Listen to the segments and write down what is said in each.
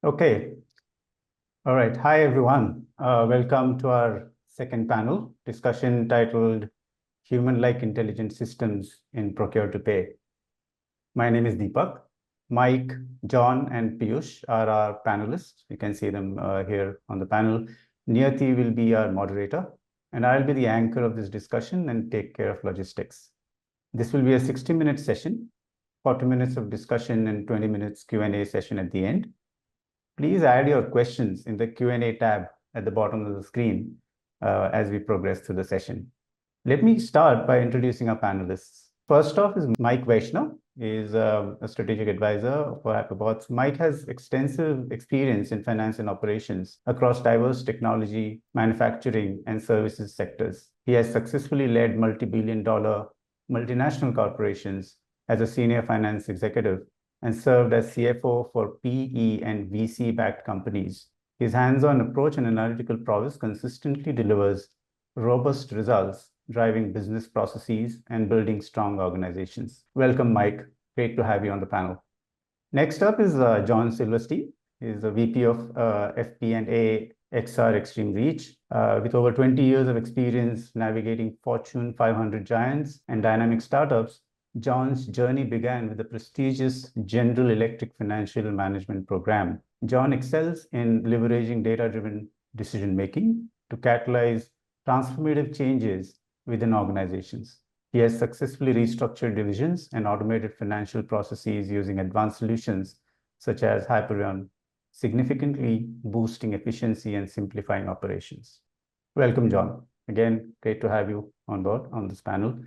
Okay. All right. Hi, everyone. Welcome to our second panel discussion titled Human-like Intelligent Systems in Procure-to-Pay. My name is Deepak. Mike, John, and Piyush are our panelists. You can see them here on the panel. Niyati will be our moderator, and I'll be the anchor of this discussion and take care of logistics. This will be a 60-minute session, 40 minutes of discussion and 20 minutes Q&A session at the end. Please add your questions in the Q&A tab at the bottom of the screen as we progress through the session. Let me start by introducing our panelists. First off is Mike Vaishnav. He is a strategic advisor for Hyperbots. Mike has extensive experience in finance and operations across diverse technology, manufacturing, and services sectors. He has successfully led multi-billion-dollar multinational corporations as a senior finance executive and served as CFO for PE and VC-backed companies. His hands-on approach and analytical prowess consistently delivers robust results, driving business processes and building strong organizations. Welcome, Mike. Great to have you on the panel. Next up is John Silverstein. He's the VP of FP&A XR Extreme Reach. With over 20 years of experience navigating Fortune 500 giants and dynamic startups, John's journey began with the prestigious General Electric Financial Management Program. John excels in leveraging data-driven decision-making to catalyze transformative changes within organizations. He has successfully restructured divisions and automated financial processes using advanced solutions such as Hyperbots, significantly boosting efficiency and simplifying operations. Welcome, John. Again, great to have you on board on this panel.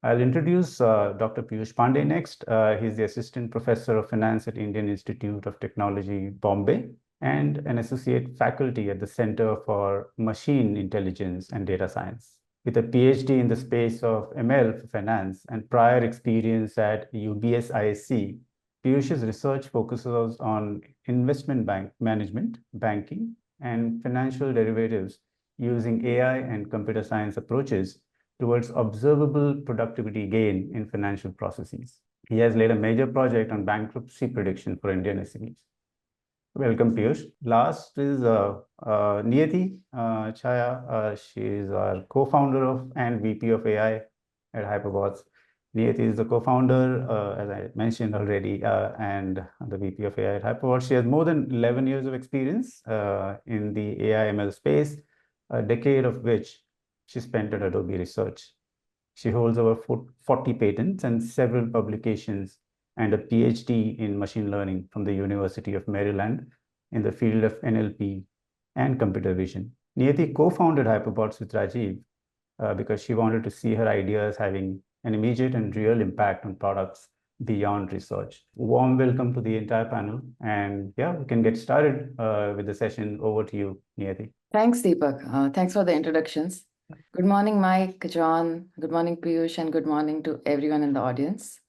I'll introduce Dr. Piyush Pandey next. He's the Assistant Professor of Finance at Indian Institute of Technology, Bombay, and an Associate Faculty at the Center for Machine Intelligence and Data Science. With a PhD in the space of ML for finance and prior experience at UBS ISC, Piyush's research focuses on investment management, banking, and financial derivatives using AI and computer science approaches towards observable productivity gain in financial processes. He has led a major project on bankruptcy prediction for Indian SMEs. Welcome, Piyush. Last is Niyati Chaya. She is our co-founder and VP of AI at Hyperbots. Niyati is the co-founder, as I mentioned already, and the VP of AI at Hyperbots. She has more than 11 years of experience in the AI ML space, a decade of which she spent at Adobe Research. She holds over 40 patents and several publications and a PhD in machine learning from the University of Maryland in the field of NLP and computer vision. Niyati co-founded Hyperbots with Rajiv because she wanted to see her ideas having an immediate and real impact on products beyond research. Warm welcome to the entire panel. And yeah, we can get started with the session. Over to you, Niyati. Thanks, Deepak. Thanks for the introductions. Good morning, Mike, John. Good morning, Piyush, and good morning to everyone in the audience.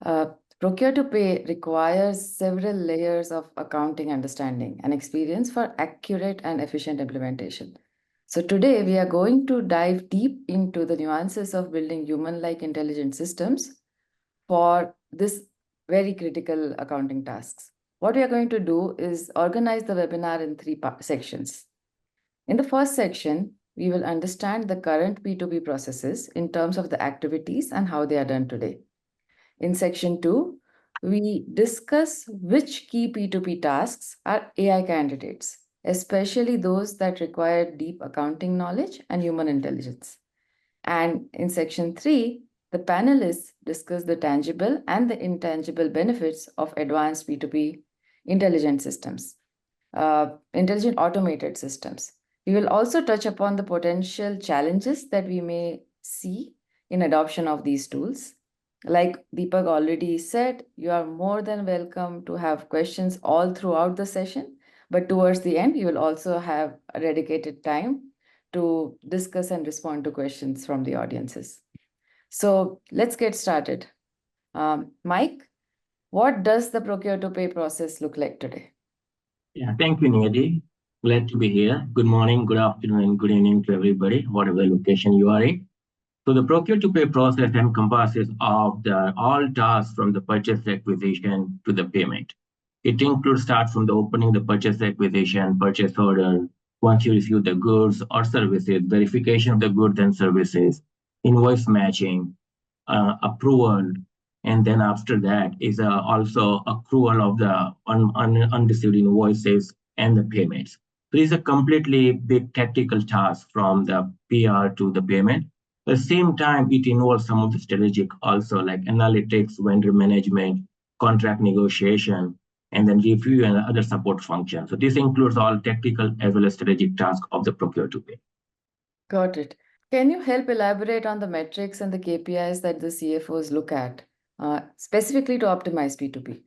Procure-to-Pay requires several layers of accounting understanding and experience for accurate and efficient implementation. So today we are going to dive deep into the nuances of building human-like intelligent systems for this very critical accounting tasks. What we are going to do is organize the webinar in three sections. In the first section, we will understand the current P2P processes in terms of the activities and how they are done today. In section 2, we discuss which key P2P tasks are AI candidates, especially those that require deep accounting knowledge and human intelligence. And in section 3, the panelists discuss the tangible and the intangible benefits of advanced P2P intelligent systems, intelligent automated systems. We will also touch upon the potential challenges that we may see in adoption of these tools. Like Deepak already said, you are more than welcome to have questions all throughout the session, but towards the end, you will also have a dedicated time to discuss and respond to questions from the audiences. So let's get started. Mike, what does the Procure-to-Pay process look like today? Yeah, thank you, Niyati. Glad to be here. Good morning, good afternoon, and good evening to everybody, whatever location you are in. So the Procure-to-Pay process encompasses of all tasks from the purchase acquisition to the payment. It includes start from the opening the purchase acquisition, purchase order, once you receive the goods or services, verification of the goods and services, invoice matching, approval, and then after that is also accrual of the unreceived invoices and the payments. So it's a completely big tactical task from the PR to the payment. At the same time, it involves some of the strategic also like analytics, vendor management, contract negotiation, and then review and other support functions. So this includes all tactical as well as strategic tasks of the procure-to-pay. Got it. Can you help elaborate on the metrics and the KPIs that the CFOs look at, specifically to optimize P2P?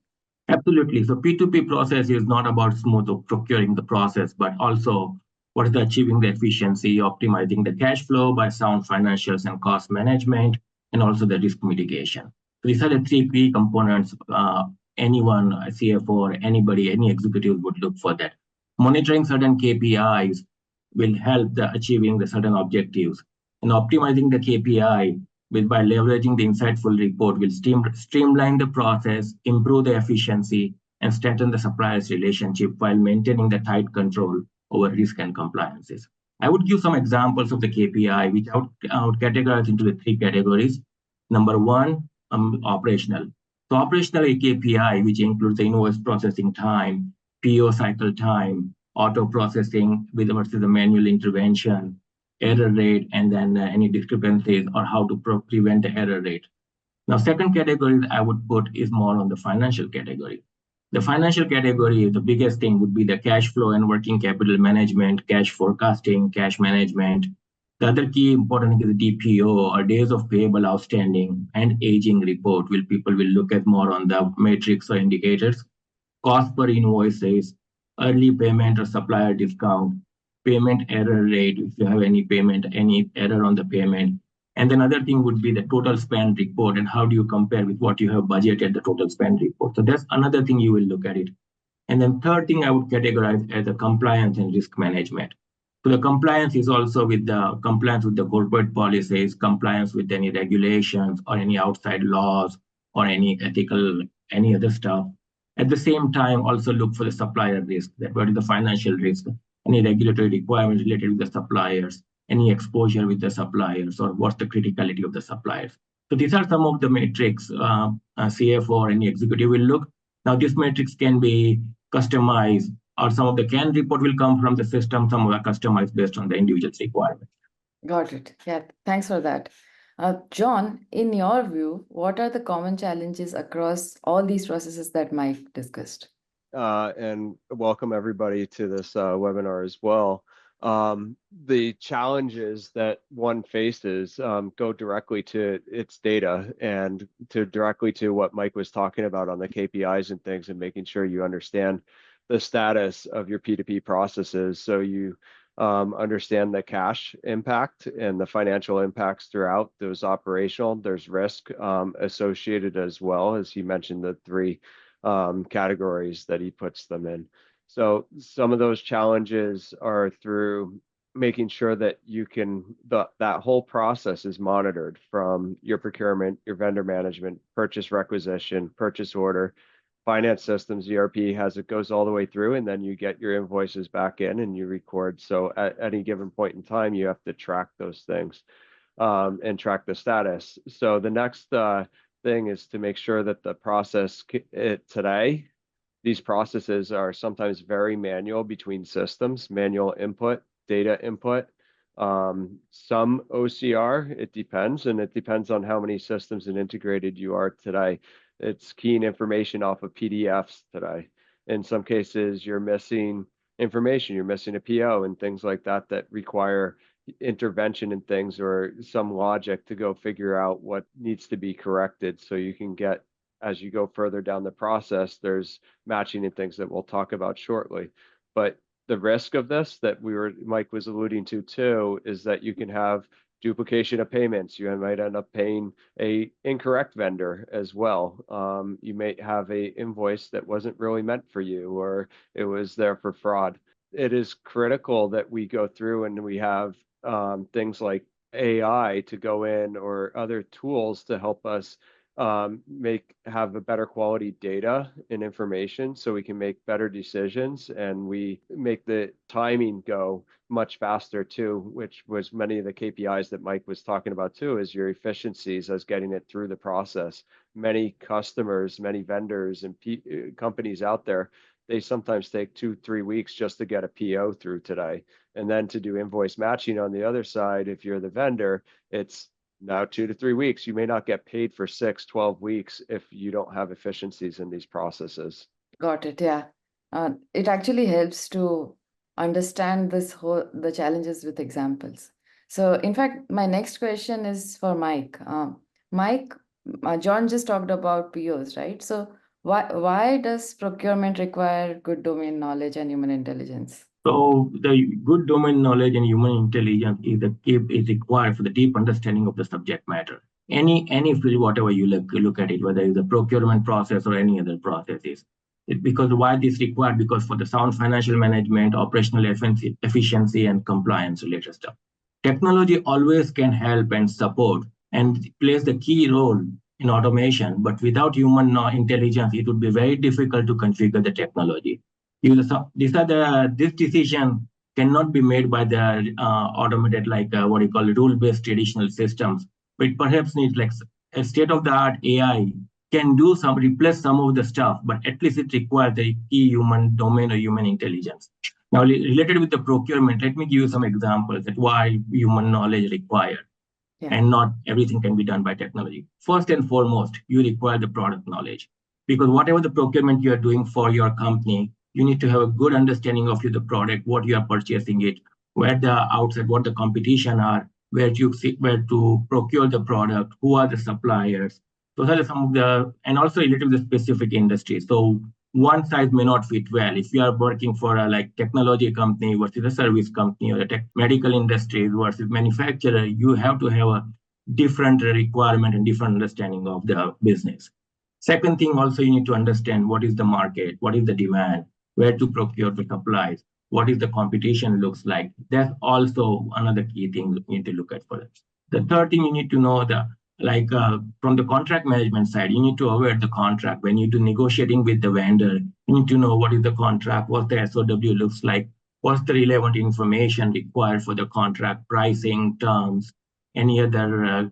Absolutely. So P2P process is not about smooth procuring the process, but also what is the achieving the efficiency, optimizing the cash flow by sound financials and cost management, and also the risk mitigation. So these are the three key components anyone, a CFO or anybody, any executive would look for that. Monitoring certain KPIs will help the achieving the certain objectives, and optimizing the KPI by leveraging the insightful report will streamline the process, improve the efficiency, and strengthen the suppliers relationship while maintaining the tight control over risk and compliances. I would give some examples of the KPI, which I would categorize into the three categories. Number one, operational. So operational KPI, which includes the invoice processing time, PO cycle time, auto processing versus the manual intervention, error rate, and then any discrepancies or how to prevent the error rate. Now, second category I would put is more on the financial category. The financial category, the biggest thing would be the cash flow and working capital management, cash forecasting, cash management. The other key important is the DPO or days of payable outstanding and aging report. People will look at more on the metrics or indicators. Cost per invoices, early payment or supplier discount, payment error rate, if you have any payment, any error on the payment. And then another thing would be the total spend report and how do you compare with what you have budgeted the total spend report. So that's another thing you will look at it. And then third thing I would categorize as the compliance and risk management. So the compliance is also with the compliance with the corporate policies, compliance with any regulations or any outside laws or any ethical, any other stuff. At the same time, also look for the supplier risk, that what is the financial risk, any regulatory requirements related with the suppliers, any exposure with the suppliers, or what's the criticality of the suppliers. So these are some of the metrics a CFO or any executive will look. Now, these metrics can be customized, or some of the CAN report will come from the system, some are customized based on the individual's requirements. Got it. Yeah, thanks for that. John, in your view, what are the common challenges across all these processes that Mike discussed? And welcome everybody to this webinar as well. The challenges that one faces go directly to its data and directly to what Mike was talking about on the KPIs and things, and making sure you understand the status of your P2P processes so you understand the cash impact and the financial impacts throughout those operational. There's risk associated as well, as he mentioned the three categories that he puts them in. So some of those challenges are through making sure that you can, that whole process is monitored from your procurement, your vendor management, purchase requisition, purchase order, finance systems, ERP goes all the way through, and then you get your invoices back in and you record. So at any given point in time, you have to track those things and track the status. So the next thing is to make sure that the process today, these processes are sometimes very manual between systems, manual input, data input, some OCR, it depends, and it depends on how many systems and integrated you are today. It's keying information off of PDFs today. In some cases, you're missing information, you're missing a PO and things like that that require intervention in things or some logic to go figure out what needs to be corrected so you can get, as you go further down the process, there's matching and things that we'll talk about shortly. But the risk of this that Mike was alluding to too, is that you can have duplication of payments. You might end up paying a incorrect vendor as well. You may have a invoice that wasn't really meant for you, or it was there for fraud. It is critical that we go through and we have things like AI to go in or other tools to help us have a better quality data and information so we can make better decisions, and we make the timing go much faster too, which was many of the KPIs that Mike was talking about too, is your efficiencies as getting it through the process. Many customers, many vendors and companies out there, they sometimes take 2-3 weeks just to get a PO through today. And then to do invoice matching on the other side, if you're the vendor, it's now 2 to 3 weeks. You may not get paid for 6-12 weeks if you don't have efficiencies in these processes. Got it. Yeah. It actually helps to understand the challenges with examples. So in fact, my next question is for Mike. Mike, John just talked about POs, right? So why does procurement require good domain knowledge and human intelligence? So the good domain knowledge and human intelligence is required for the deep understanding of the subject matter. Any field, whatever you look at it, whether it's the procurement process or any other processes. Because why this required? Because for the sound financial management, operational efficiency, and compliance related stuff. Technology always can help and support and plays the key role in automation, but without human intelligence, it would be very difficult to configure the technology. This decision cannot be made by the automated, like what you call rule-based traditional systems, but perhaps needs like a state-of-the-art AI can replace some of the stuff, but at least it requires the key human domain or human intelligence. Now, related with the procurement, let me give you some examples that why human knowledge required. Yeah. And not everything can be done by technology. First and foremost, you require the product knowledge, because whatever the procurement you are doing for your company, you need to have a good understanding of the product, what you are purchasing it, where the outside, what the competition are, where to procure the product, who are the suppliers. Those are some of the, and also related to the specific industry. So one size may not fit well. If you are working for a like technology company versus a service company, or a medical industry versus manufacturer, you have to have a different requirement and different understanding of the business. Second thing, also you need to understand what is the market, what is the demand, where to procure the supplies, what is the competition looks like. That's also another key thing you need to look at for it. The third thing you need to know from the contract management side, you need to aware the contract. When you do negotiating with the vendor, you need to know what is the contract, what the SOW looks like, what's the relevant information required for the contract, pricing, terms, any other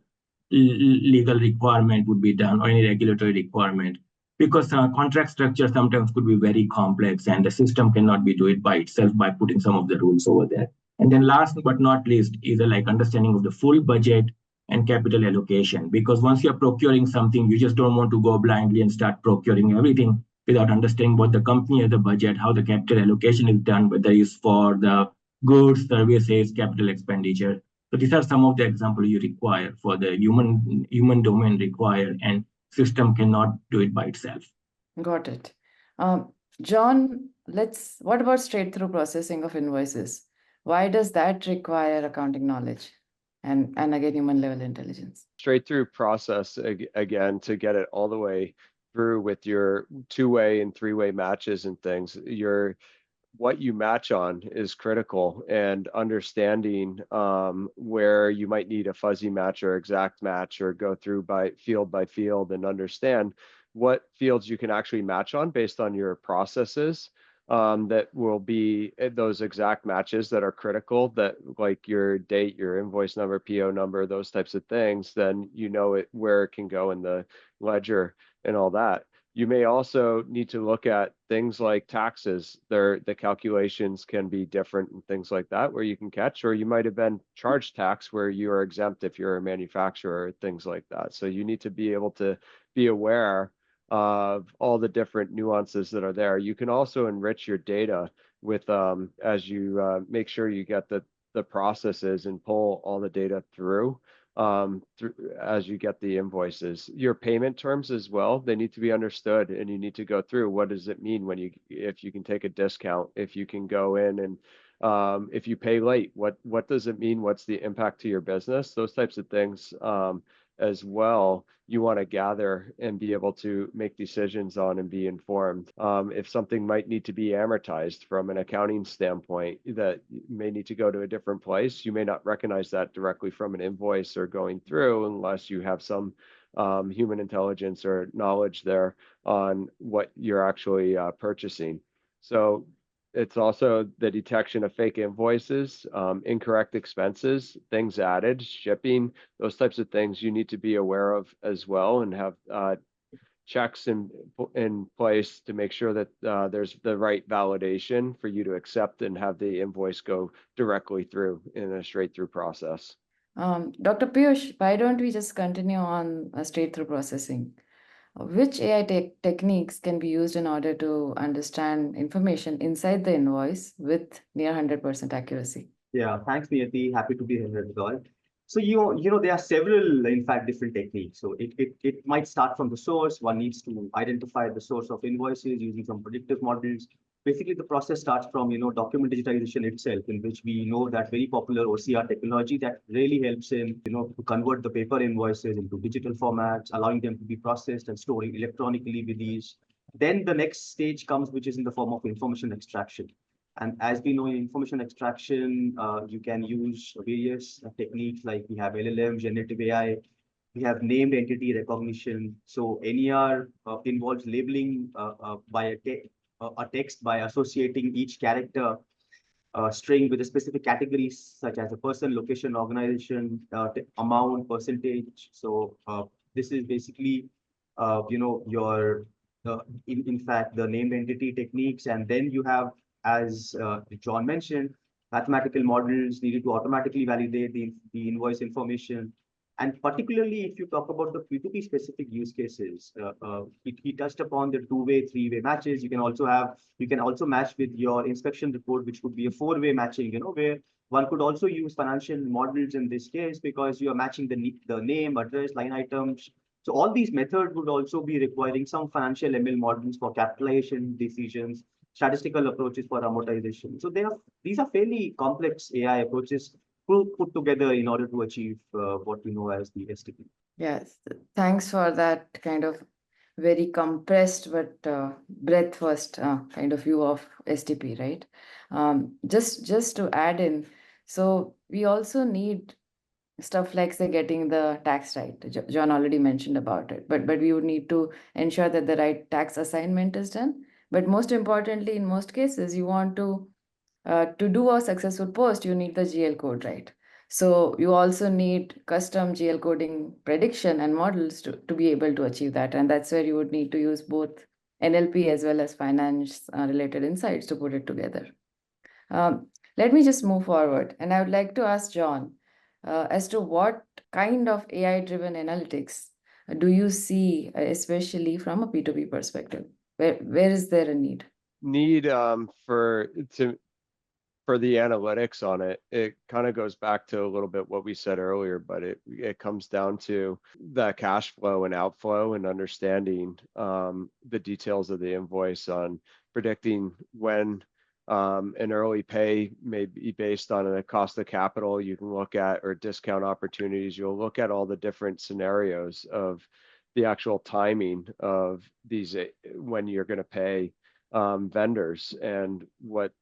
legal requirement would be done, or any regulatory requirement. Because contract structure sometimes could be very complex, and the system cannot do it by itself by putting some of the rules over there. And then last but not least is understanding of the full budget and capital allocation. Because once you're procuring something, you just don't want to go blindly and start procuring everything without understanding what the company has the budget, how the capital allocation is done, whether it's for the goods, services, capital expenditure. So these are some of the examples you require for the human domain required, and system cannot do it by itself. Got it. John, what about straight-through processing of invoices? Why does that require accounting knowledge and again, human level intelligence? Straight-through process, again, to get it all the way through with your 2-way and 3-way matches and things, what you match on is critical, and understanding where you might need a fuzzy match or exact match, or go through by field and understand what fields you can actually match on based on your processes, that will be those exact matches that are critical, that like your date, your invoice number, PO number, those types of things, then you know where it can go in the ledger and all that. You may also need to look at things like taxes. The calculations can be different and things like that, where you can catch, or you might have been charged tax where you are exempt if you're a manufacturer, things like that. So you need to be able to be aware of all the different nuances that are there. You can also enrich your data with as you make sure you get the processes and pull all the data through as you get the invoices. Your payment terms as well, they need to be understood, and you need to go through what does it mean if you can take a discount, if you can go in and if you pay late, what does it mean, what's the impact to your business, those types of things as well. You want to gather and be able to make decisions on and be informed. If something might need to be amortized from an accounting standpoint, that may need to go to a different place, you may not recognize that directly from an invoice or going through unless you have some human intelligence or knowledge there on what you're actually purchasing. So it's also the detection of fake invoices, incorrect expenses, things added, shipping, those types of things you need to be aware of as well, and have checks in place to make sure that there's the right validation for you to accept and have the invoice go directly through in a straight through process. Dr. Piyush, why don't we just continue on straight through processing? Which AI techniques can be used in order to understand information inside the invoice with near 100% accuracy? Yeah, thanks, Niyati. Happy to be here as well. So there are several, in fact, different techniques. So it might start from the source. One needs to identify the source of invoices using some predictive models. Basically, the process starts from document digitization itself, in which we know that very popular OCR technology that really helps in to convert the paper invoices into digital formats, allowing them to be processed and stored electronically with these. Then the next stage comes, which is in the form of information extraction. And as we know, in information extraction, you can use various techniques like we have LLM, generative AI, we have named entity recognition. So NER involves labeling by a text by associating each character string with a specific category, such as a person, location, organization, amount, percentage. So this is basically, your, in fact, the named entity techniques. And then you have, as John mentioned, mathematical models needed to automatically validate the invoice information. And particularly if you talk about the P2P specific use cases, he touched upon the two-way, three-way matches. You can also match with your inspection report, which could be a four-way matching, where one could also use financial models in this case because you are matching the name, address, line items. So all these methods would also be requiring some financial ML models for capitalization decisions, statistical approaches for amortization. So these are fairly complex AI approaches put together in order to achieve what we know as the STP. Yes, thanks for that kind of very compressed but breadth first kind of view of STP, right? Just to add in, so we also need stuff like, say, getting the tax right. John already mentioned about it, but we would need to ensure that the right tax assignment is done. But most importantly, in most cases, you want to do a successful post, you need the GL code, right? So you also need custom GL coding prediction and models to be able to achieve that. And that's where you would need to use both NLP as well as finance related insights to put it together. Let me just move forward. And I would like to ask John as to what kind of AI-driven analytics do you see, especially from a P2P perspective? Where is there a need? Need for the analytics on it, it kind of goes back to a little bit what we said earlier, but it comes down to the cash flow and outflow and understanding the details of the invoice on predicting when an early pay may be based on a cost of capital you can look at, or discount opportunities. You'll look at all the different scenarios of the actual timing of these, when you're going to pay vendors, and what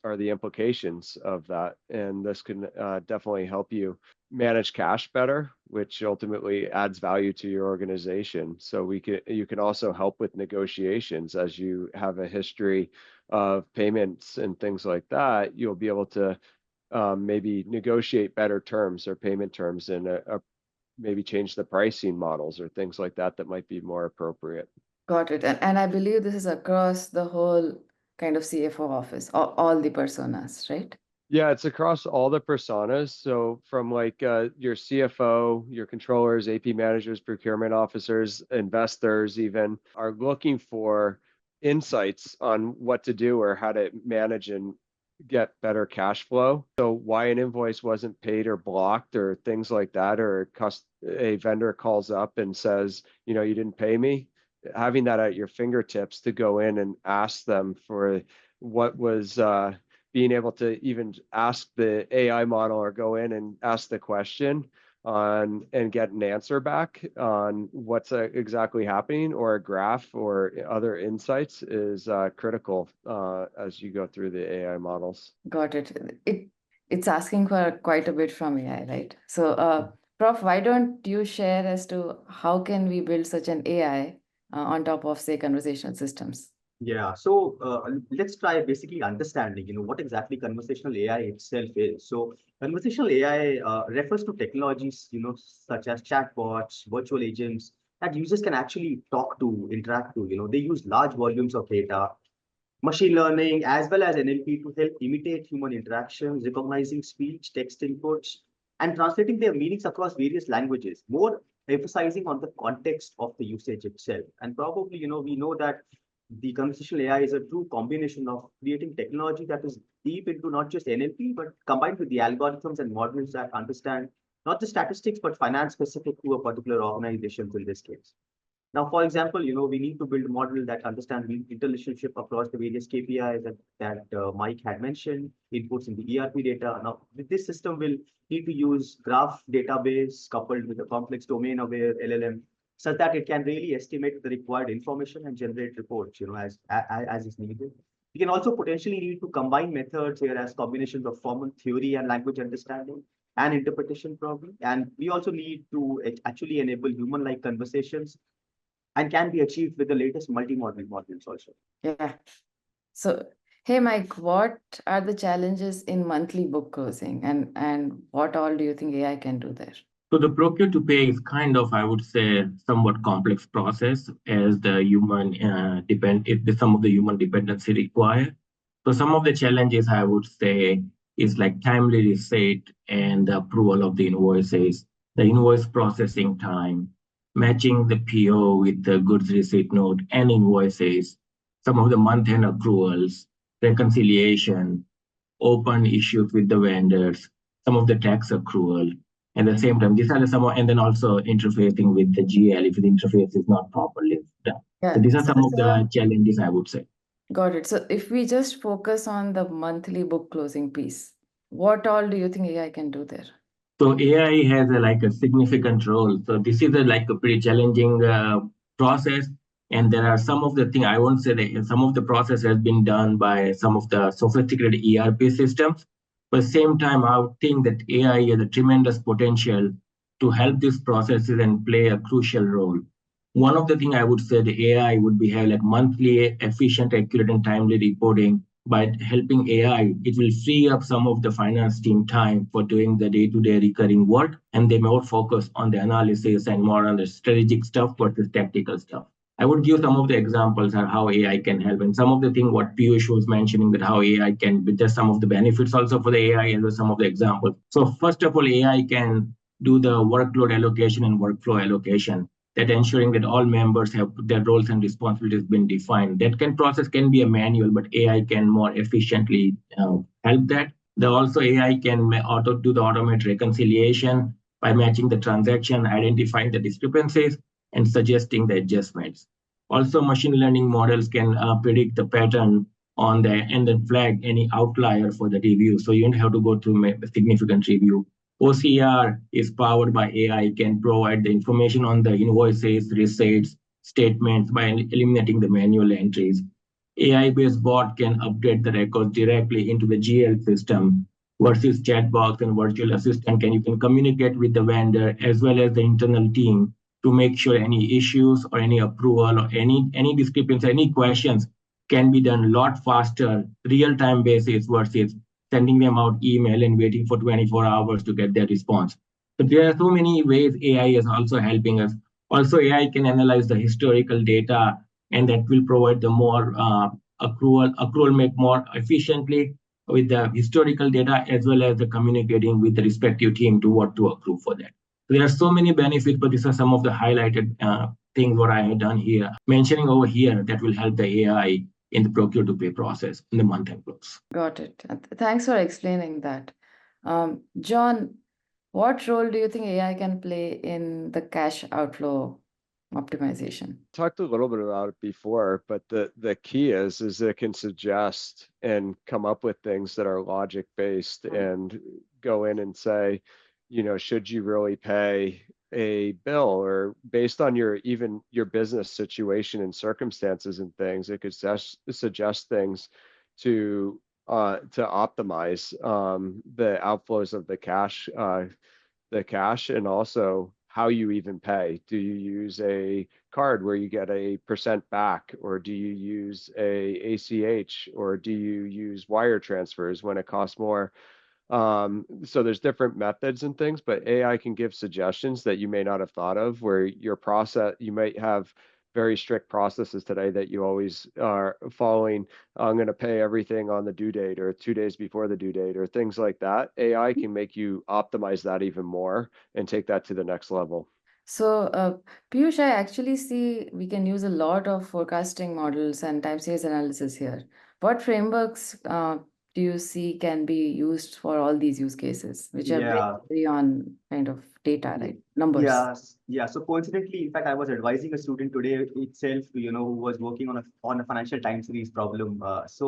are the implications of that. And this can definitely help you manage cash better, which ultimately adds value to your organization. So you can also help with negotiations. As you have a history of payments and things like that, you'll be able to maybe negotiate better terms or payment terms, and maybe change the pricing models or things like that that might be more appropriate. Got it. And I believe this is across the whole kind of CFO office, all the personas, right? Yeah, it's across all the personas. So from like your CFO, your controllers, AP managers, procurement officers, investors even are looking for insights on what to do or how to manage and get better cash flow. So why an invoice wasn't paid or blocked or things like that, or a vendor calls up and says, you didn't pay me. Having that at your fingertips to go in and ask them for what was being able to even ask the AI model or go in and ask the question on and get an answer back on what's exactly happening, or a graph or other insights is critical as you go through the AI models. Got it. It's asking for quite a bit from AI, right? So Prof, why don't you share as to how can we build such an AI on top of, say, conversational systems? Yeah, so let's try basically understanding, what exactly conversational AI itself is. So conversational AI refers to technologies, such as chatbots, virtual agents that users can actually talk to, interact to. They use large volumes of data, machine learning, as well as NLP to help imitate human interactions, recognizing speech, text inputs, and translating their meanings across various languages, more emphasizing on the context of the usage itself. And probably, we know that the conversational AI is a true combination of creating technology that is deep into not just NLP, but combined with the algorithms and models that understand not just statistics, but finance specific to a particular organization in this case. Now, for example, we need to build a model that understands the interrelationship across the various KPIs that Mike had mentioned, inputs in the ERP data. Now, this system will need to use graph database coupled with a complex domain-aware LLM, such that it can really estimate the required information and generate reports, as is needed. We can also potentially need to combine methods here as combinations of formal theory and language understanding and interpretation probably. And we also need to actually enable human-like conversations and can be achieved with the latest multimodal models also. Yeah. So, hey, Mike, what are the challenges in monthly book closing, and what all do you think AI can do there? So the procure-to-pay is kind of, I would say, somewhat complex process as the human some of the human dependency required. So some of the challenges I would say is like timely receipt and the approval of the invoices, the invoice processing time, matching the PO with the goods receipt note and invoices, some of the month-end accruals, reconciliation, open issues with the vendors, some of the tax accrual. At the same time, these are some, and then also interfacing with the GL if the interface is not properly done. Yeah. So these are some of the challenges I would say. Got it. So if we just focus on the monthly book closing piece, what all do you think AI can do there? So AI has a significant role. So this is a pretty challenging process. And there are some of the things, I won't say that some of the process has been done by some of the sophisticated ERP systems. But at the same time, I would think that AI has a tremendous potential to help these processes and play a crucial role. One of the things I would say the AI would be have like monthly efficient, accurate, and timely reporting. By helping AI, it will free up some of the finance team time for doing the day-to-day recurring work, and they more focus on the analysis and more on the strategic stuff versus tactical stuff. I would give some of the examples of how AI can help, and some of the things what Piyush was mentioning that how AI can, with just some of the benefits also for the AI and with some of the examples. So first of all, AI can do the workload allocation and workflow allocation, that ensuring that all members have their roles and responsibilities been defined. That process can be a manual, but AI can more efficiently help that. Also AI can do the automated reconciliation by matching the transaction, identifying the discrepancies, and suggesting the adjustments. Also, machine learning models can predict the pattern on the and then flag any outlier for the review. So you don't have to go through a significant review. OCR is powered by AI, can provide the information on the invoices, receipts, statements by eliminating the manual entries. AI-based bot can update the records directly into the GL system versus chatbots and virtual assistant. You can communicate with the vendor as well as the internal team to make sure any issues or any approval or any discrepancy, any questions can be done a lot faster, real-time basis versus sending them out email and waiting for 24 hours to get their response. So there are so many ways AI is also helping us. Also, AI can analyze the historical data, and that will provide the more accrual make more efficiently with the historical data as well as the communicating with the respective team to what to accrue for that. So there are so many benefits, but these are some of the highlighted things what I had done here, mentioning over here that will help the AI in the procure-to-pay process in the month-end close. Got it. Thanks for explaining that. John, what role do you think AI can play in the cash outflow optimization? Talked a little bit about it before, but the key is it can suggest and come up with things that are logic based and go in and say, should you really pay a bill, or based on your business situation and circumstances and things, it could suggest things to optimize the outflows of the cash the cash, and also how you even pay. Do you use a card where you get a % back, or do you use a ACH, or do you use wire transfers when it costs more? So there's different methods and things, but AI can give suggestions that you may not have thought of, where your process, you might have very strict processes today that you always are following. I'm going to pay everything on the due date or 2 days before the due date or things like that. AI can make you optimize that even more and take that to the next level. So, Piyush, I actually see we can use a lot of forecasting models and time series analysis here. What frameworks do you see can be used for all these use cases, which are Yeah. very on kind of data, right? Numbers. Yes, yeah. So coincidentally, in fact, I was advising a student today itself, who was working on a financial time series problem. So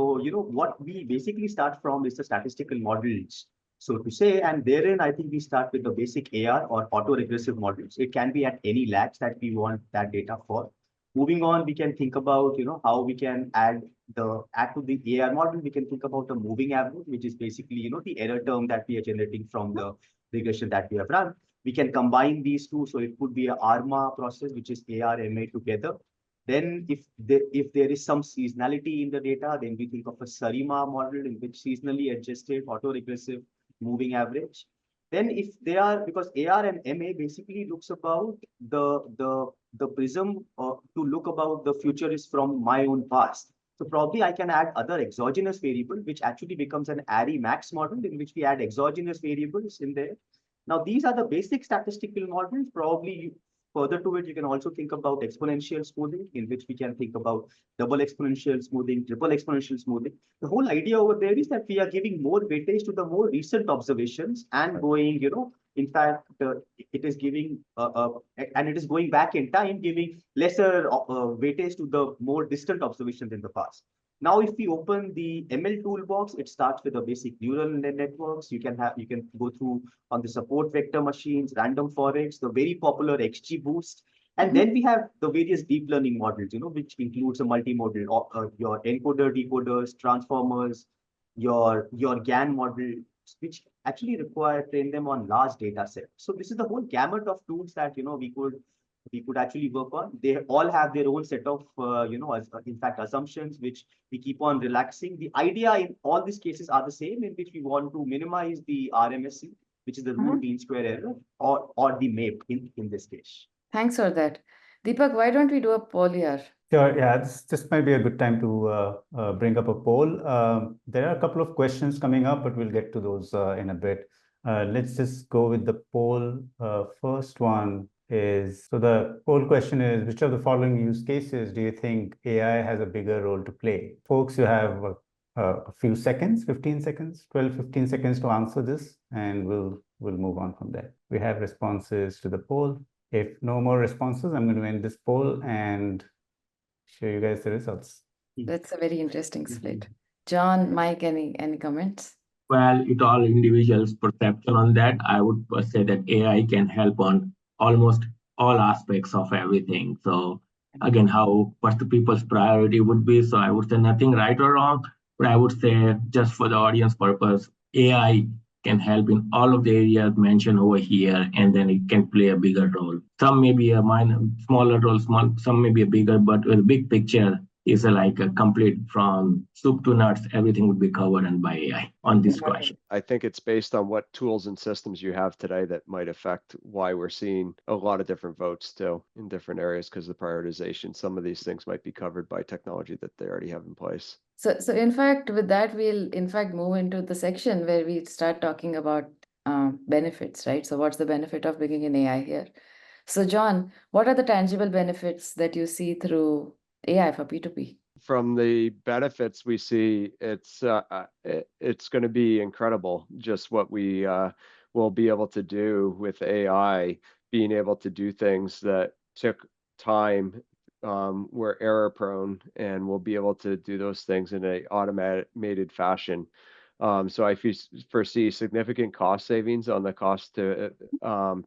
what we basically start from is the statistical models, so to say, and therein I think we start with the basic AR or auto-regressive models. It can be at any lags that we want that data for. Moving on, we can think about how we can add to the AR model. We can think about the moving average, which is basically the error term that we are generating from the regression that we have run. We can combine these two. So it could be a ARMA process, which is AR-MA together. Then if there is some seasonality in the data, then we think of a SARIMA model, in which seasonally adjusted auto-regressive moving average. Then if they are, because AR and MA basically looks about the prism to look about the future is from my own past. So probably I can add other exogenous variable, which actually becomes an ARRI max model, in which we add exogenous variables in there. Now, these are the basic statistical models. Probably further to it, you can also think about exponential smoothing, in which we can think about double exponential smoothing, triple exponential smoothing. The whole idea over there is that we are giving more weightage to the more recent observations and going, in fact, it is giving, and it is going back in time, giving lesser weightage to the more distant observations in the past. Now, if we open the ML toolbox, it starts with the basic neural networks. You can go through on the support vector machines, random forests, the very popular XGBoost. And then we have the various deep learning models, which includes a multimodal, your encoder, decoders, transformers, your GAN model, which actually train them on large data sets. So this is the whole gamut of tools that, we could actually work on. They all have their own set of, in fact, assumptions, which we keep on relaxing. The idea in all these cases are the same, in which we want to minimize the RMSE, which is the root mean square error, or the MAPE in this case. Thanks for that. Deepak, why don't we do a poll here? Sure, yeah, this might be a good time to bring up a poll. There are a couple of questions coming up, but we'll get to those in a bit. Let's just go with the poll. First one is, so the poll question is, which of the following use cases do you think AI has a bigger role to play? Folks, you have a few seconds, 15 seconds, 12, 15 seconds to answer this, and we'll move on from there. We have responses to the poll. If no more responses, I'm going to end this poll and show you guys the results. That's a very interesting split. John, Mike, any comments? Well, it all individuals' perception on that. I would say that AI can help on almost all aspects of everything. So again, what the people's priority would be. So I would say nothing right or wrong, but I would say just for the audience purpose, AI can help in all of the areas mentioned over here, and then it can play a bigger role. Some may be a smaller role, some may be a bigger, but with a big picture is like a complete from soup to nuts, everything would be covered by AI on this question. I think it's based on what tools and systems you have today that might affect why we're seeing a lot of different votes still in different areas, because of the prioritization. Some of these things might be covered by technology that they already have in place. So in fact, with that, we'll in fact move into the section where we start talking about benefits, right? So what's the benefit of bringing in AI here? So John, what are the tangible benefits that you see through AI for P2P? From the benefits we see, it's going to be incredible just what we will be able to do with AI, being able to do things that took time, we're error prone, and we'll be able to do those things in an automated fashion. So I foresee significant cost savings on the cost to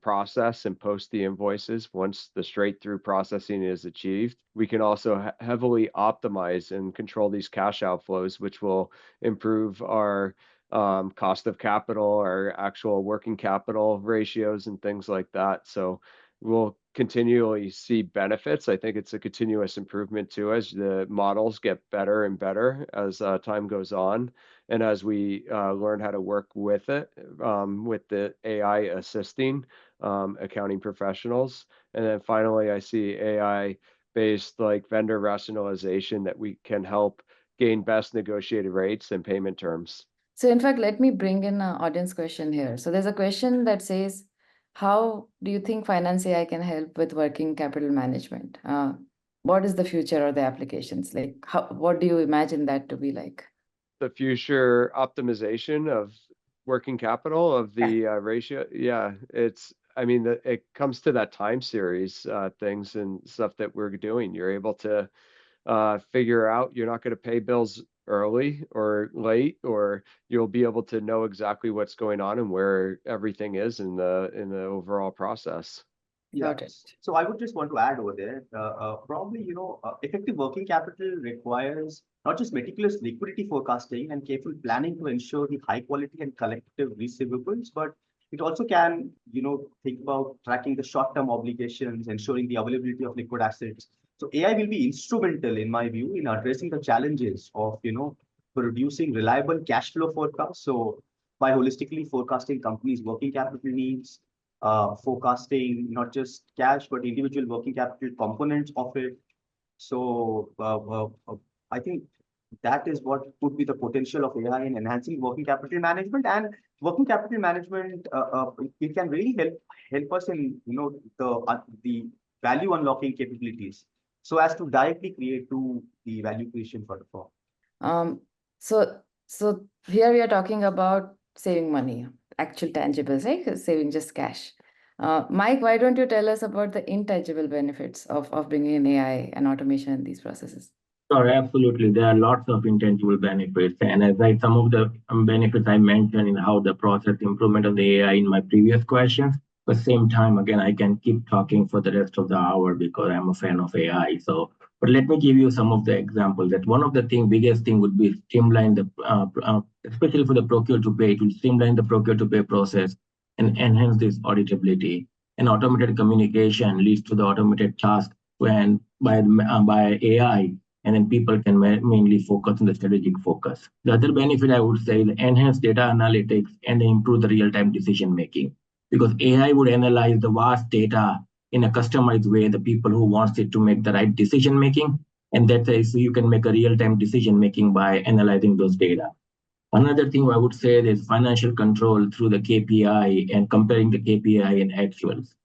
process and post the invoices once the straight through processing is achieved. We can also heavily optimize and control these cash outflows, which will improve our cost of capital or actual working capital ratios and things like that. So we'll continually see benefits. I think it's a continuous improvement too as the models get better and better as time goes on, and as we learn how to work with it, with the AI assisting accounting professionals. And then finally, I see AI-based like vendor rationalization that we can help gain best negotiated rates and payment terms. So in fact, let me bring in an audience question here. So there's a question that says, how do you think finance AI can help with working capital management? What is the future or the applications? Like, what do you imagine that to be like? The future optimization of working capital of the ratio. Yeah, I mean, it comes to that time series things and stuff that we're doing. You're able to figure out you're not going to pay bills early or late, or you'll be able to know exactly what's going on and where everything is in the overall process. Got it. So I would just want to add over there, probably, effective working capital requires not just meticulous liquidity forecasting and careful planning to ensure the high quality and collective receivables, but it also can, think about tracking the short-term obligations, ensuring the availability of liquid assets. So AI will be instrumental, in my view, in addressing the challenges of, producing reliable cash flow forecasts. So by holistically forecasting companies' working capital needs, forecasting not just cash, but individual working capital components of it. So I think that is what could be the potential of AI in enhancing working capital management. And working capital management, it can really help us in the value unlocking capabilities, so as to directly create to the value creation for the firm. So here we are talking about saving money, actual tangibles, right? Saving just cash. Mike, why don't you tell us about the intangible benefits of bringing in AI and automation in these processes? Sure, absolutely. There are lots of intangible benefits. And as some of the benefits I mentioned in how the process improvement of the AI in my previous questions, but same time, again, I can keep talking for the rest of the hour because I'm a fan of AI. So, but let me give you some of the examples. That one of the biggest thing would be streamline the, especially for the procure-to-pay, to streamline the procure-to-pay process and enhance this auditability. And automated communication leads to the automated task when by AI, and then people can mainly focus on the strategic focus. The other benefit I would say is enhanced data analytics and improve the real-time decision making, because AI would analyze the vast data in a customized way, the people who wants it to make the right decision making, and that's so you can make a real-time decision making by analyzing those data. Another thing I would say is financial control through the KPI and comparing the KPI and actuals.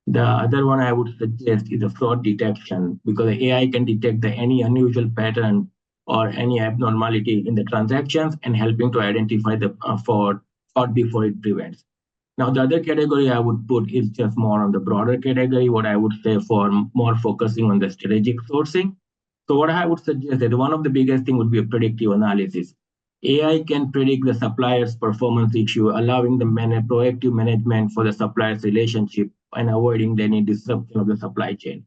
The other one I would suggest is the fraud detection, because the AI can detect any unusual pattern or any abnormality in the transactions and helping to identify the fraud before it prevents. Now, the other category I would put is just more on the broader category, what I would say for more focusing on the strategic sourcing. So what I would suggest that one of the biggest thing would be a predictive analysis. AI can predict the supplier's performance issue, allowing the proactive management for the supplier's relationship and avoiding any disruption of the supply chain.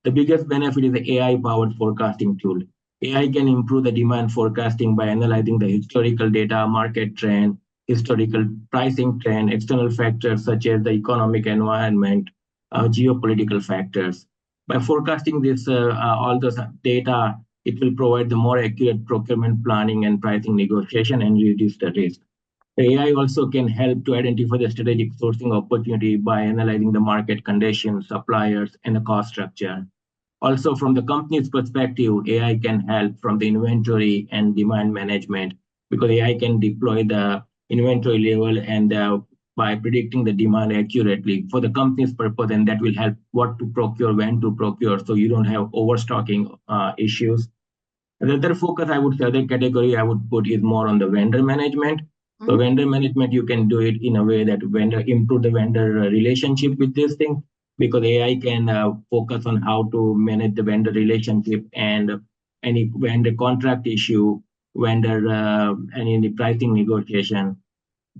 The biggest benefit is the AI-powered forecasting tool. AI can improve the demand forecasting by analyzing the historical data, market trend, historical pricing trend, external factors such as the economic environment, geopolitical factors. By forecasting this, all this data, it will provide the more accurate procurement planning and pricing negotiation and reduce the risk. AI also can help to identify the strategic sourcing opportunity by analyzing the market conditions, suppliers, and the cost structure. Also, from the company's perspective, AI can help from the inventory and demand management, because AI can deploy the inventory level and by predicting the demand accurately for the company's purpose, and that will help what to procure, when to procure, so you don't have overstocking issues. The other focus I would say, other category I would put is more on the vendor management. So vendor management, you can do it in a way that improve the vendor relationship with this thing, because AI can focus on how to manage the vendor relationship and any vendor contract issue, any pricing negotiation,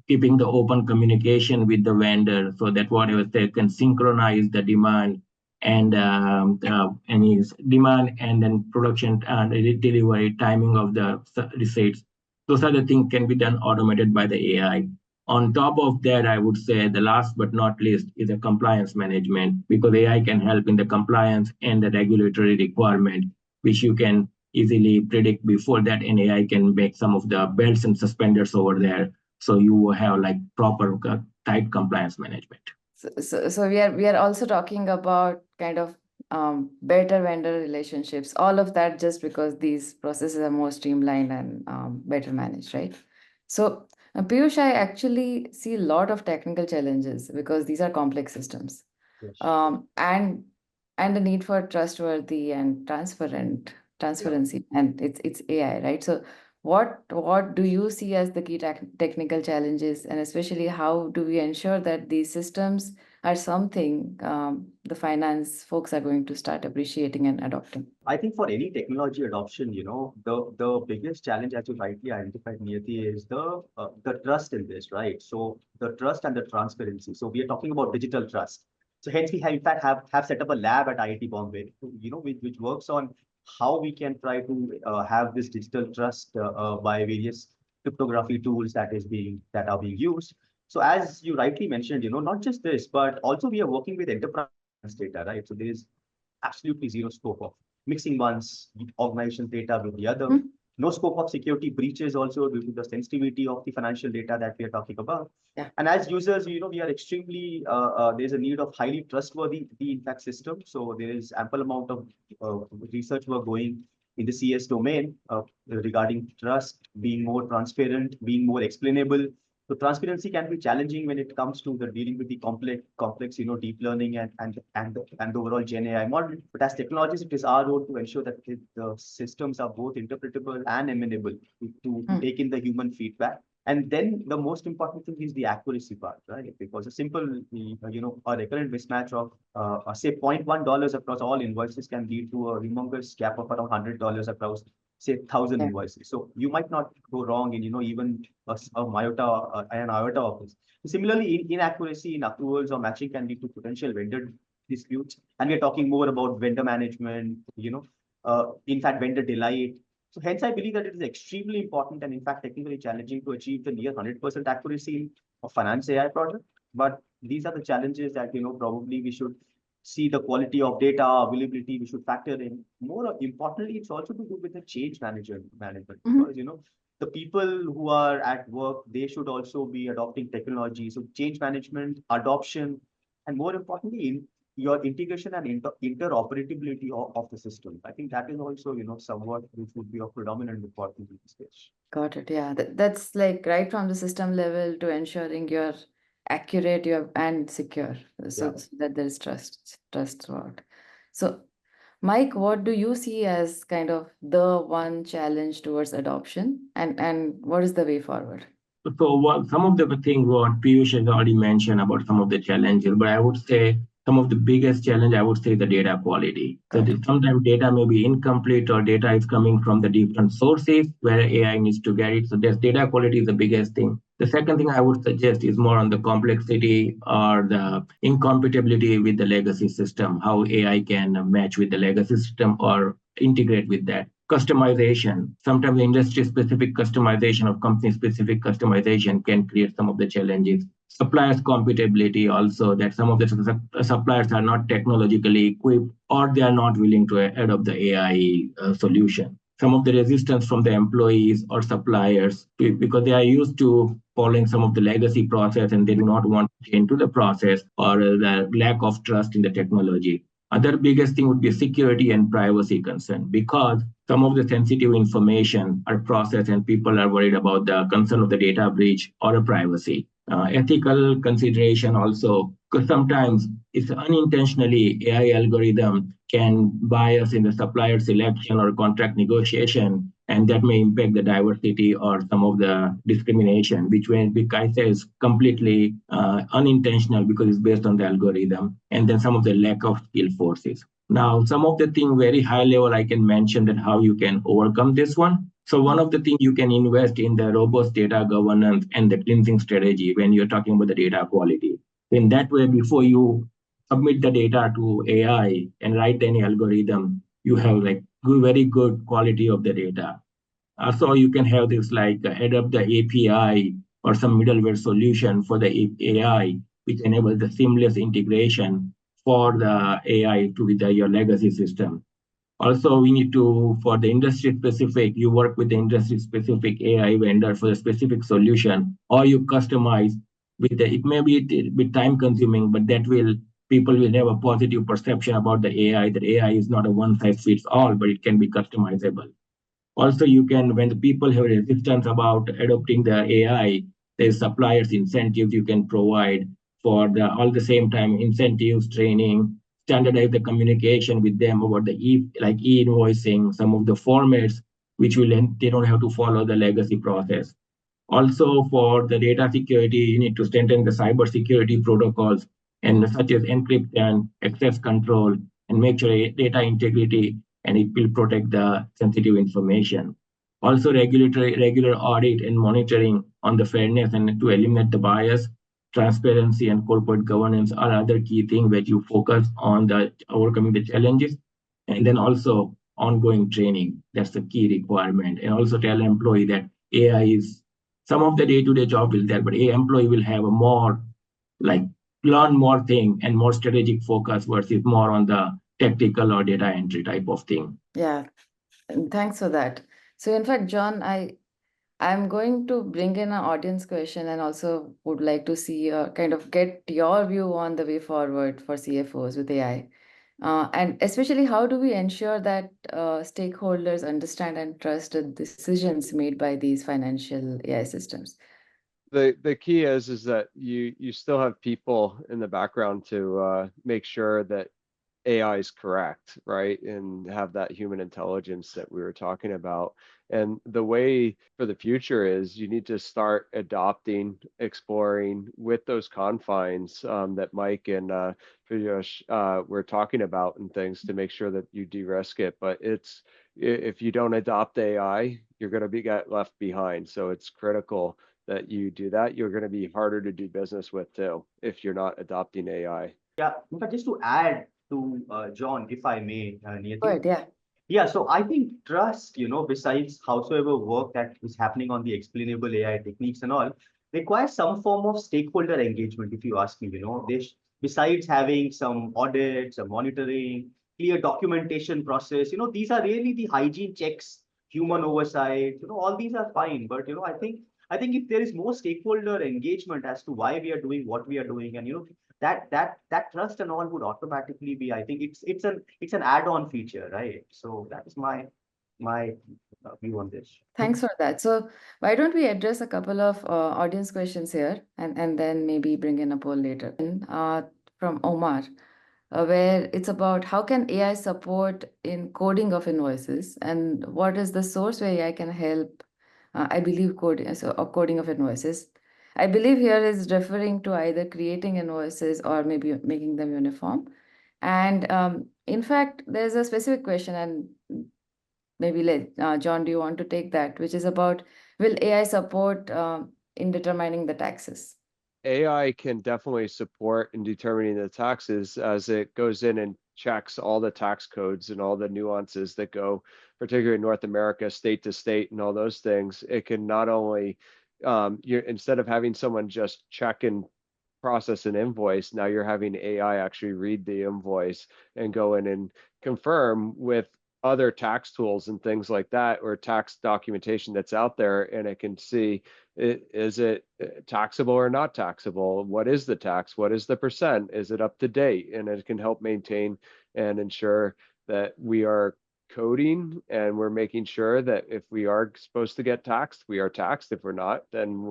keeping the open communication with the vendor so that whatever they can synchronize the demand and any demand and then production and delivery timing of the receipts. Those are the things can be done automated by the AI. On top of that, I would say the last but not least is the compliance management, because AI can help in the compliance and the regulatory requirement, which you can easily predict before that, and AI can make some of the belts and suspenders over there. So you will have like proper tight compliance management. So we are also talking about kind of better vendor relationships, all of that just because these processes are more streamlined and better managed, right? So Piyush, I actually see a lot of technical challenges because these are complex systems. Yes. And the need for trustworthy and transparency, and it's AI, right? So what do you see as the key technical challenges, and especially how do we ensure that these systems are something the finance folks are going to start appreciating and adopting? I think for any technology adoption, the biggest challenge, as you rightly identified, Niyati, is the trust in this, right? So the trust and the transparency. So we are talking about digital trust. So hence we have in fact have set up a lab at IIT Bombay, which works on how we can try to have this digital trust by various cryptography tools that are being used. So as you rightly mentioned, not just this, but also we are working with enterprise data, right? So there is absolutely zero scope of mixing one's organization data with the other. Mhm. No scope of security breaches also due to the sensitivity of the financial data that we are talking about. Yeah. And as users, we are extremely, there's a need of highly trustworthy, in fact, system. So there is ample amount of research work going in the CS domain regarding trust, being more transparent, being more explainable. So transparency can be challenging when it comes to the dealing with the complex, deep learning and the overall Gen AI model. But as technologists, it is our role to ensure that the systems are both interpretable and amenable to take in the human feedback. And then the most important thing is the accuracy part, right? Because a simple, a recurrent mismatch of, say, $0.1 across all invoices can lead to a humongous gap of around $100 across, say, 1,000 Yeah. invoices. So you might not go wrong in, even an iota of this. Similarly, inaccuracy in accruals or matching can lead to potential vendor disputes. And we're talking more about vendor management, in fact, vendor delight. So hence, I believe that it is extremely important and in fact technically challenging to achieve the near 100% accuracy of finance AI project. But these are the challenges that probably we should see the quality of data availability. We should factor in. More importantly, it's also to do with the change management because the people who are at work, they should also be adopting technology. So change management, adoption, and more importantly, your integration and interoperability of the system. I think that is also, somewhat which would be of predominant importance in this case. Got it. Yeah, that's like right from the system level to ensuring you're accurate, and secure, so Yeah. that there is trust throughout. So, Mike, what do you see as kind of the one challenge towards adoption, and what is the way forward? So some of the things what Piyush has already mentioned about some of the challenges, but I would say some of the biggest challenge I would say the data quality. So sometimes data may be incomplete or data is coming from the different sources where AI needs to get it. So there's data quality is the biggest thing. The second thing I would suggest is more on the complexity or the incompatibility with the legacy system, how AI can match with the legacy system or integrate with that. Customization, sometimes industry specific customization or company specific customization can create some of the challenges. Suppliers compatibility also, that some of the suppliers are not technologically equipped or they are not willing to adopt the AI solution. Some of the resistance from the employees or suppliers because they are used to following some of the legacy process and they do not want to change to the process, or the lack of trust in the technology. Other biggest thing would be security and privacy concern, because some of the sensitive information are processed and people are worried about the concern of the data breach or a privacy. Ethical consideration also, because sometimes it's unintentionally AI algorithm can bias in the supplier selection or contract negotiation, and that may impact the diversity or some of the discrimination, which I say is completely unintentional because it's based on the algorithm, and then some of the lack of skill forces. Now, some of the thing very high level, I can mention that how you can overcome this one. So one of the things you can invest in the robust data governance and the cleansing strategy when you're talking about the data quality. In that way, before you submit the data to AI and write any algorithm, you have like very good quality of the data. Also, you can have this like adopt the API or some middleware solution for the AI, which enables the seamless integration for the AI to with your legacy system. Also, we need to, for the industry specific, you work with the industry specific AI vendor for the specific solution, or you customize with the, it may be a bit time consuming, but that will, people will have a positive perception about the AI, that AI is not a one size fits all, but it can be customizable. Also, you can, when the people have resistance about adopting the AI, there's suppliers incentives you can provide for the all the same time incentives, training, standardize the communication with them about the like e-invoicing, some of the formats which will they don't have to follow the legacy process. Also, for the data security, you need to strengthen the cyber security protocols and such as encryption, access control, and make sure data integrity, and it will protect the sensitive information. Also, regular audit and monitoring on the fairness and to eliminate the bias, transparency, and corporate governance are other key things that you focus on the overcoming the challenges. And then also ongoing training. That's the key requirement. And also tell employee that AI is some of the day-to-day job is there, but a employee will have a more like learn more thing and more strategic focus versus more on the tactical or data entry type of thing. Yeah, and thanks for that. So in fact, John, I'm going to bring in an audience question and also would like to see kind of get your view on the way forward for CFOs with AI. And especially how do we ensure that stakeholders understand and trust the decisions made by these financial AI systems? The key is that you still have people in the background to make sure that AI is correct, right? And have that human intelligence that we were talking about. And the way for the future is you need to start adopting, exploring with those confines that Mike and Piyush were talking about and things to make sure that you de-risk it. But if you don't adopt AI, you're going to be get left behind. So it's critical that you do that. You're going to be harder to do business with too if you're not adopting AI. Yeah, but just to add to John, if I may, Niyati. Good, yeah. Yeah, so I think trust, besides howsoever work that is happening on the explainable AI techniques and all, requires some form of stakeholder engagement, if you ask me, besides having some audits, some monitoring, clear documentation process, these are really the hygiene checks, human oversight, all these are fine. But, I think if there is more stakeholder engagement as to why we are doing what we are doing, and that trust and all would automatically be, I think it's an add-on feature, right? So that is my view on this. Thanks for that. So why don't we address a couple of audience questions here and then maybe bring in a poll later. From Omar, where it's about how can AI support in coding of invoices and what is the source where AI can help, I believe, coding of invoices. I believe here is referring to either creating invoices or maybe making them uniform. And in fact, there's a specific question, and maybe John, do you want to take that, which is about will AI support in determining the taxes? AI can definitely support in determining the taxes as it goes in and checks all the tax codes and all the nuances that go, particularly in North America, state to state and all those things. It can not only, instead of having someone just check and process an invoice, now you're having AI actually read the invoice and go in and confirm with other tax tools and things like that, or tax documentation that's out there, and it can see, is it taxable or not taxable? What is the tax? What is the percent? Is it up to date? And it can help maintain and ensure that we are coding and we're making sure that if we are supposed to get taxed, we are taxed. If we're not, then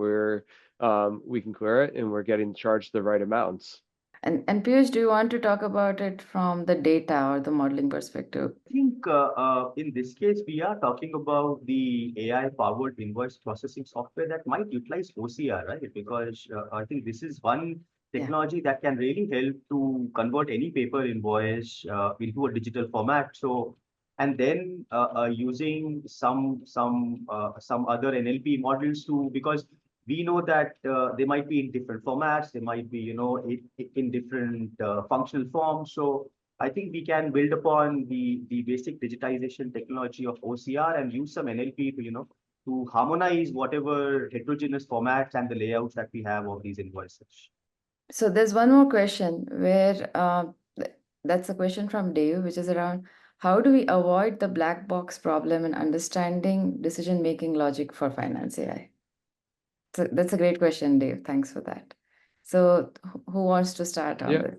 we can clear it and we're getting charged the right amounts. And Piyush, do you want to talk about it from the data or the modeling perspective? I think in this case, we are talking about the AI-powered invoice processing software that might utilize OCR, right? Because I think this is one technology that can really help to convert any paper invoice into a digital format. So, and then using some other NLP models to, because we know that they might be in different formats, they might be, in different functional forms. So I think we can build upon the basic digitization technology of OCR and use some NLP to, to harmonize whatever heterogeneous formats and the layouts that we have of these invoices. So there's one more question where that's a question from Dave, which is around how do we avoid the black box problem in understanding decision-making logic for finance AI? So that's a great question, Dave. Thanks for that. So who wants to start on this?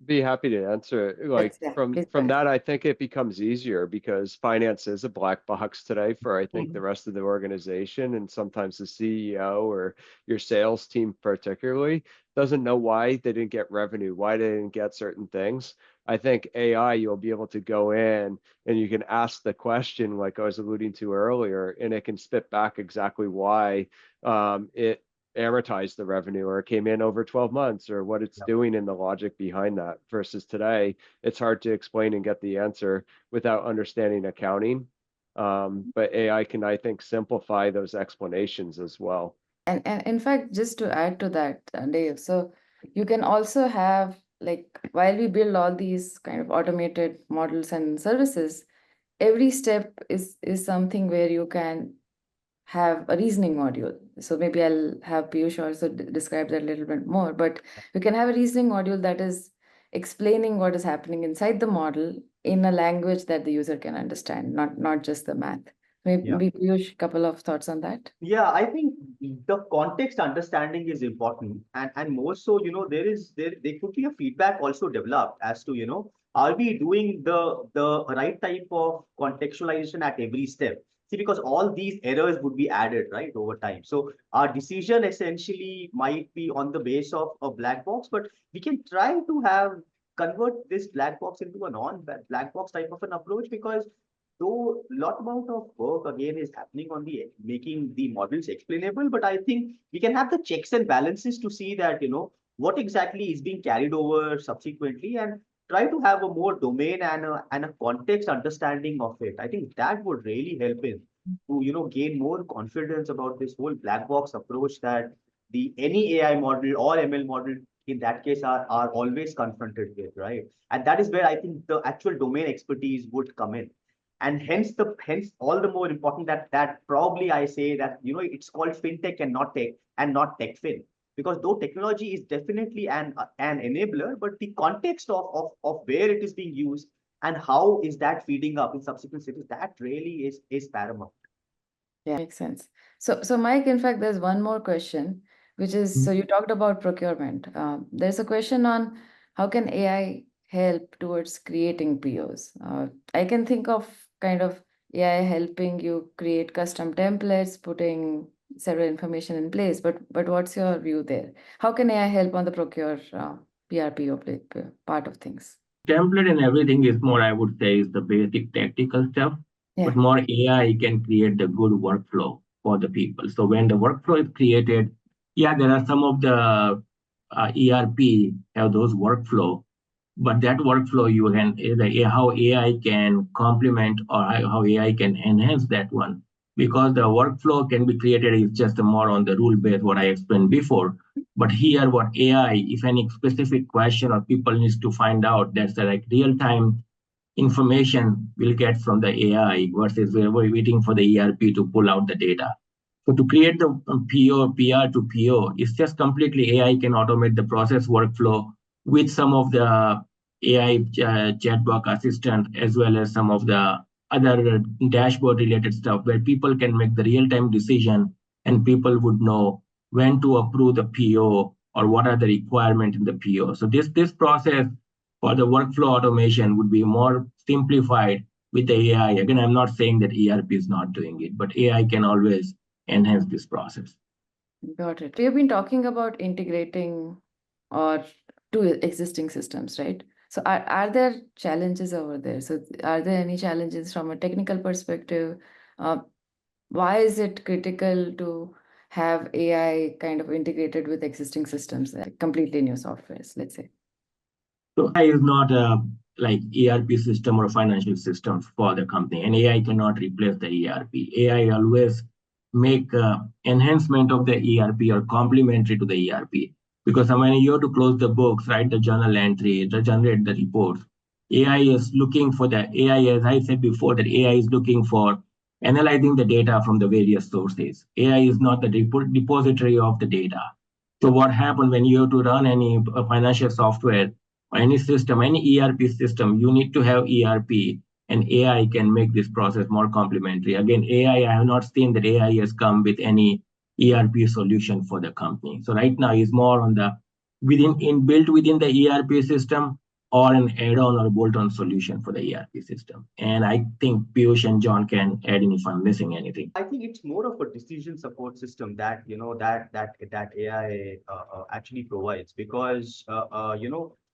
Be happy to answer it. Like Yeah, from please go ahead. that, I think it becomes easier because finance is a black box today for I think the rest of the organization, and sometimes the CEO or your sales team particularly doesn't know why they didn't get revenue, why they didn't get certain things. I think AI, you'll be able to go in and you can ask the question like I was alluding to earlier, and it can spit back exactly why it amortize the revenue or it came in over 12 months or what it's doing in the logic behind that, versus today it's hard to explain and get the answer without understanding accounting. But AI can, I think, simplify those explanations as well. And in fact, just to add to that, Dave, so you can also have, like, while we build all these kind of automated models and services, every step is something where you can have a reasoning module. So maybe I'll have Piyush also describe that a little bit more, but you can have a reasoning module that is explaining what is happening inside the model in a language that the user can understand, not just the math. Maybe Piyush, a couple of thoughts on that. Yeah, I think the context understanding is important, and more so, there could be a feedback also developed as to, are we doing the right type of contextualization at every step? See, because all these errors would be added, right, over time. So our decision essentially might be on the base of a black box, but we can try to convert this black box into a non-black box type of an approach, because though a lot amount of work again is happening on the making the models explainable, but I think we can have the checks and balances to see that, what exactly is being carried over subsequently, and try to have a more domain and a context understanding of it. I think that would really help in to, gain more confidence about this whole black box approach that any AI model or ML model in that case are always confronted with, right? And that is where I think the actual domain expertise would come in. And hence all the more important that probably I say that, it's called fintech and not tech fin, because though technology is definitely an enabler, but the context of where it is being used and how is that feeding up in subsequent stages, that really is paramount. Yeah, makes sense. So Mike, in fact, there's one more question, which is, so you talked about procurement. There's a question on how can AI help towards creating POs? I can think of kind of AI helping you create custom templates, putting several information in place, but what's your view there? How can AI help on the PRPO part of things? Template and everything is more, I would say, is the basic tactical stuff. Yeah. But more AI can create the good workflow for the people. So when the workflow is created, there are some of the ERP have those workflow, but that workflow you can how AI can complement or how AI can enhance that one, because the workflow can be created is just more on the rule base what I explained before. But here, what AI, if any specific question or people needs to find out, that's the like real time information we'll get from the AI versus we're waiting for the ERP to pull out the data. So to create the PO, PR to PO, it's just completely AI can automate the process workflow with some of the AI chatbot assistant, as well as some of the other dashboard related stuff where people can make the real-time decision and people would know when to approve the PO or what are the requirements in the PO. So this process for the workflow automation would be more simplified with the AI. Again, I'm not saying that ERP is not doing it, but AI can always enhance this process. Got it. We've been talking about integrating or two existing systems, right? So are there challenges over there? So are there any challenges from a technical perspective? Why is it critical to have AI kind of integrated with existing systems, like completely new softwares, let's say? So AI is not a like ERP system or financial system for the company, and AI cannot replace the ERP. AI always make enhancement of the ERP or complementary to the ERP, because when you have to close the books, write the journal entry, generate the reports, AI is looking for the AI, as I said before, that AI is looking for analyzing the data from the various sources. AI is not the depository of the data. So what happens when you have to run any financial software or any system, any ERP system, you need to have ERP, and AI can make this process more complementary. Again, I have not seen that AI has come with any ERP solution for the company. So right now is more on the built within the ERP system, or an add-on or bolt-on solution for the ERP system. And I think Piyush and John can add in if I'm missing anything. I think it's more of a decision support system that that AI actually provides, because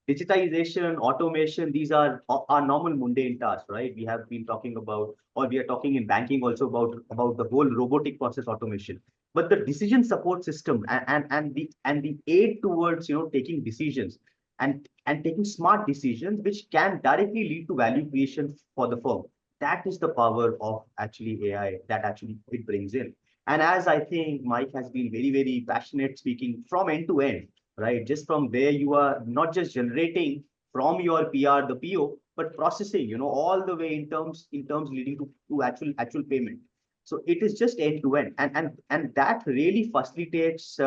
digitization, automation, these are normal mundane tasks, right? We have been talking about, or we are talking in banking also about the whole robotic process automation. But the decision support system and the aid towards taking decisions and taking smart decisions, which can directly lead to value creation for the firm. That is the power of actually AI that actually it brings in. And as I think Mike has been very, very passionate speaking from end to end, right? Just from where you are not just generating from your PR, the PO, but processing, all the way in terms leading to actual payment. So it is just end to end. And that really facilitates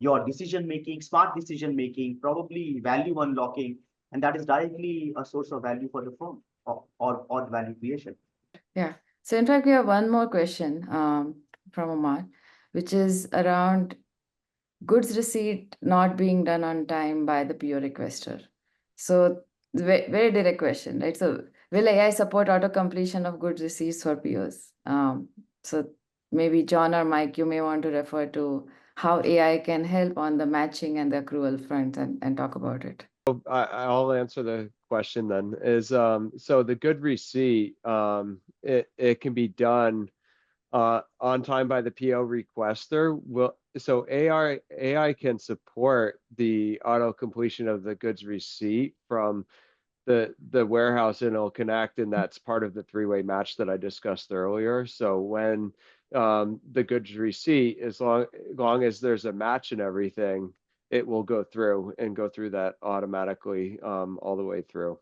your decision making, smart decision making, probably value unlocking, and that is directly a source of value for the firm or value creation. Yeah. So in fact, we have one more question from Omar, which is around goods receipt not being done on time by the PO requester. So very direct question, right? So will AI support auto completion of goods receipts for POs? So maybe John or Mike, you may want to refer to how AI can help on the matching and the accrual front and talk about it. I'll answer the question then. So the good receipt, it can be done on time by the PO requester. So AI can support the auto completion of the goods receipt from the warehouse, and it'll connect, and that's part of the three-way match that I discussed earlier. So when the goods receipt, as long as there's a match and everything, it will go through that automatically all the way through.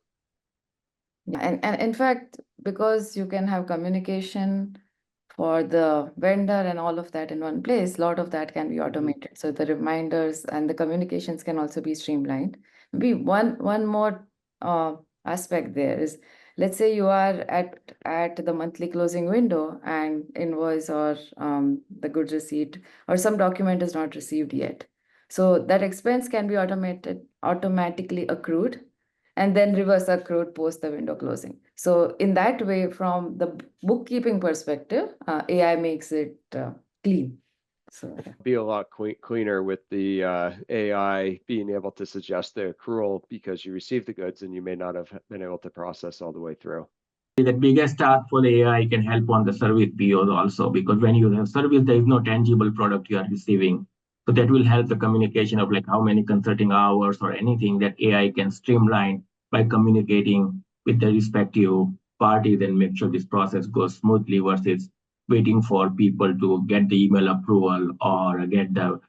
Yeah, and in fact, because you can have communication for the vendor and all of that in one place, a lot of that can be automated. So the reminders and the communications can also be streamlined. Maybe one more aspect there is, let's say you are at the monthly closing window and invoice or the goods receipt or some document is not received yet. So that expense can be automatically accrued and then reverse accrued post the window closing. So in that way, from the bookkeeping perspective, AI makes it clean. So be a lot cleaner with the AI being able to suggest the accrual because you received the goods and you may not have been able to process all the way through. The biggest task for the AI can help on the service POs also, because when you have service, there is no tangible product you are receiving. So that will help the communication of like how many consulting hours or anything that AI can streamline by communicating with the respective parties and make sure this process goes smoothly versus waiting for people to get the email approval or get the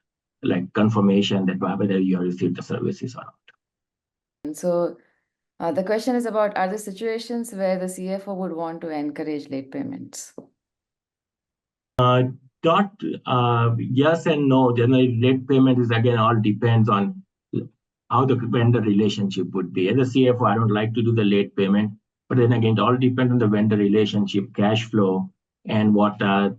confirmation that whether you have received the services or not. And so the question is about, are there situations where the CFO would want to encourage late payments? Yes and no. Generally, late payment is again all depends on how the vendor relationship would be. As a CFO, I don't like to do the late payment, but then again, it all depends on the vendor relationship, cash flow, and what's the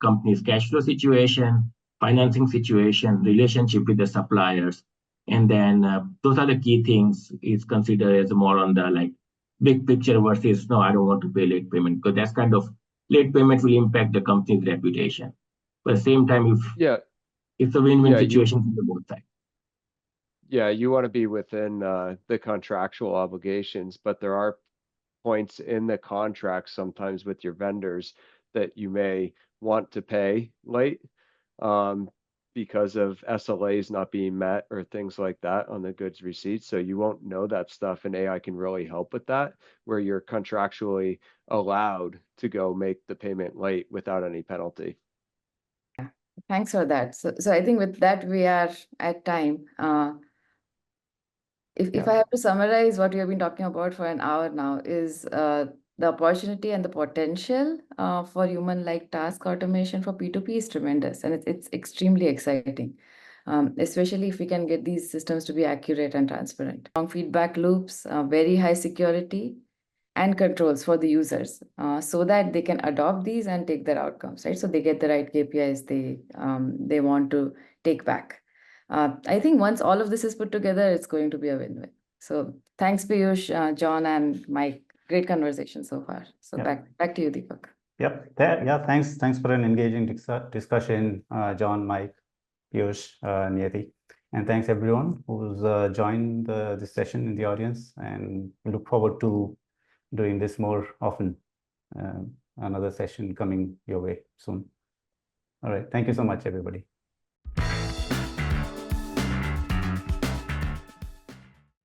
company's cash flow situation, financing situation, relationship with the suppliers, and then those are the key things is considered as more on the big picture versus no, I don't want to pay late payment, because that's kind of late payment will impact the company's reputation. But at the same time, it's a win-win situation for both sides. Yeah, you want to be within the contractual obligations, but there are points in the contract sometimes with your vendors that you may want to pay late because of SLAs not being met or things like that on the goods receipts. So you won't know that stuff, and AI can really help with that, where you're contractually allowed to go make the payment late without any penalty. Yeah, thanks for that. So I think with that, we are at time. If Yeah. I have to summarize what we have been talking about for an hour now is the opportunity and the potential for human-like task automation for P2P is tremendous, and it's extremely exciting, especially if we can get these systems to be accurate and transparent. Strong feedback loops, very high security, and controls for the users, so that they can adopt these and take their outcomes, right? So they get the right KPIs they want to take back. I think once all of this is put together, it's going to be a win-win. So thanks, Piyush, John, and Mike. Great conversation so far. So Yeah. back to you, Deepak. Yep. Yeah. Thanks for an engaging discussion, John, Mike, Piyush, Niyati. And thanks everyone who's joined this session in the audience, and we look forward to doing this more often. Another session coming your way soon. All right. Thank you so much, everybody.